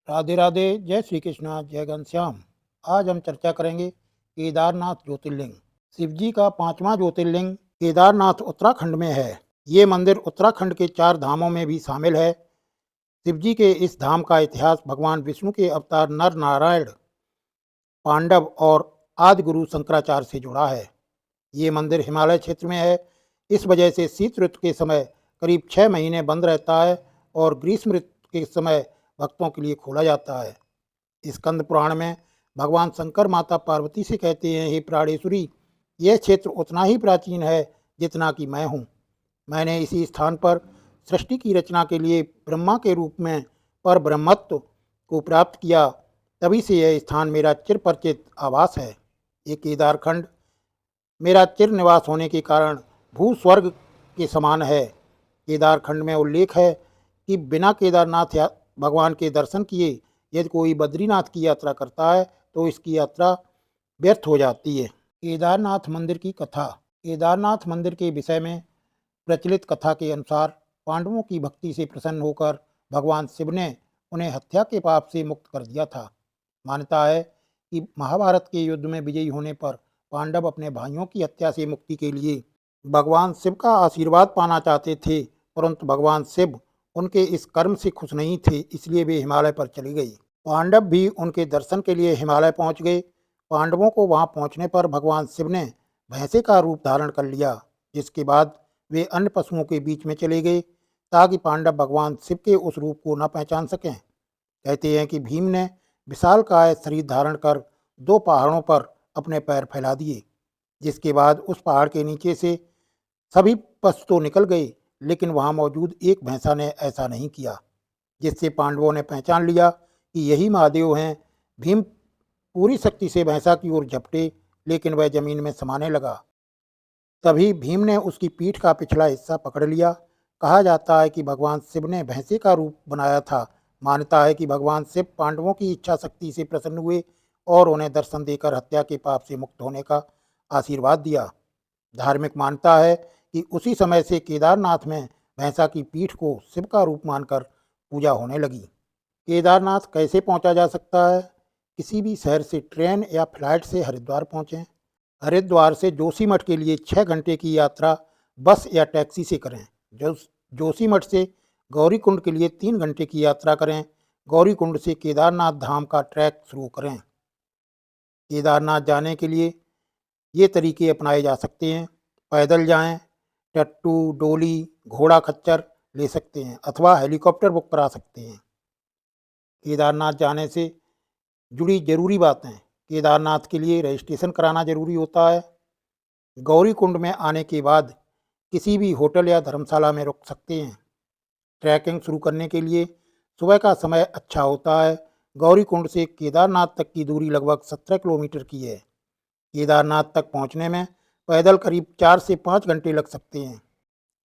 राधे राधे। जय श्री कृष्णा, जय घनश्याम। आज हम चर्चा करेंगे केदारनाथ ज्योतिर्लिंग। शिव जी का पांचवा ज्योतिर्लिंग केदारनाथ उत्तराखंड में है। ये मंदिर उत्तराखंड के 4 धामों में भी शामिल है। शिव जी के इस धाम का इतिहास भगवान विष्णु के अवतार नर नारायण, पांडव और आदि गुरु शंकराचार्य से जुड़ा है। ये मंदिर हिमालय क्षेत्र में है। इस वजह से शीत ऋतु के समय करीब 6 महीने बंद रहता है और ग्रीष्म ऋतु के समय भक्तों के लिए खोला जाता है। स्कंद पुराण में भगवान शंकर माता पार्वती से कहते हैं, हे प्राणेश्वरी, यह क्षेत्र उतना ही प्राचीन है जितना कि मैं हूँ। मैंने इसी स्थान पर सृष्टि की रचना के लिए ब्रह्मा के रूप में पर ब्रह्मत्व को प्राप्त किया। तभी से यह स्थान मेरा चिर परिचित आवास है। ये केदारखंड मेरा चिर निवास होने के कारण भू स्वर्ग के समान है। केदारखंड में उल्लेख है कि बिना केदारनाथ या भगवान के दर्शन किए यदि कोई बद्रीनाथ की यात्रा करता है तो इसकी यात्रा व्यर्थ हो जाती है। केदारनाथ मंदिर की कथा। केदारनाथ मंदिर के विषय में प्रचलित कथा के अनुसार पांडवों की भक्ति से प्रसन्न होकर भगवान शिव ने उन्हें हत्या के पाप से मुक्त कर दिया था। मान्यता है कि महाभारत के युद्ध में विजयी होने पर पांडव अपने भाइयों की हत्या से मुक्ति के लिए भगवान शिव का आशीर्वाद पाना चाहते थे, परंतु भगवान शिव उनके इस कर्म से खुश नहीं थे, इसलिए वे हिमालय पर चले गए। पांडव भी उनके दर्शन के लिए हिमालय पहुंच गए। पांडवों को वहां पहुंचने पर भगवान शिव ने भैंसे का रूप धारण कर लिया, जिसके बाद वे अन्य पशुओं के बीच में चले गए ताकि पांडव भगवान शिव के उस रूप को न पहचान सकें। कहते हैं कि भीम ने विशालकाय शरीर धारण कर 2 पहाड़ों पर अपने पैर फैला दिए, जिसके बाद उस पहाड़ के नीचे से सभी पशु तो निकल गए, लेकिन वहां मौजूद एक भैंसा ने ऐसा नहीं किया, जिससे पांडवों ने पहचान लिया कि यही महादेव हैं। भीम पूरी शक्ति से भैंसा की ओर झपटे, लेकिन वह जमीन में समाने लगा। तभी भीम ने उसकी पीठ का पिछला हिस्सा पकड़ लिया। कहा जाता है कि भगवान शिव ने भैंसे का रूप बनाया था। मान्यता है कि भगवान शिव पांडवों की इच्छा शक्ति से प्रसन्न हुए और उन्हें दर्शन देकर हत्या के पाप से मुक्त होने का आशीर्वाद दिया। धार्मिक मान्यता है कि उसी समय से केदारनाथ में भैंसा की पीठ को शिव का रूप मानकर पूजा होने लगी। केदारनाथ कैसे पहुंचा जा सकता है? किसी भी शहर से ट्रेन या फ्लाइट से हरिद्वार पहुंचें। हरिद्वार से जोशीमठ के लिए 6 घंटे की यात्रा बस या टैक्सी से करें। जोशीमठ से गौरीकुंड के लिए 3 घंटे की यात्रा करें। गौरीकुंड से केदारनाथ धाम का ट्रैक शुरू करें। केदारनाथ जाने के लिए ये तरीके अपनाए जा सकते हैं। पैदल जाएं, टट्टू, डोली, घोड़ा खच्चर ले सकते हैं अथवा हेलीकॉप्टर बुक करा सकते हैं। केदारनाथ जाने से जुड़ी जरूरी बातें। केदारनाथ के लिए रजिस्ट्रेशन कराना जरूरी होता है। गौरीकुंड में आने के बाद किसी भी होटल या धर्मशाला में रुक सकते हैं। ट्रैकिंग शुरू करने के लिए सुबह का समय अच्छा होता है। गौरीकुंड से केदारनाथ तक की दूरी लगभग 17 किलोमीटर की है। केदारनाथ तक पहुंचने में पैदल करीब 4 से 5 घंटे लग सकते हैं।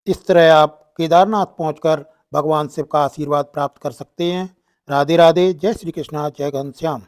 इस तरह आप केदारनाथ पहुंचकर भगवान शिव का आशीर्वाद प्राप्त कर सकते हैं। राधे राधे। जय श्री कृष्णा, जय घनश्याम।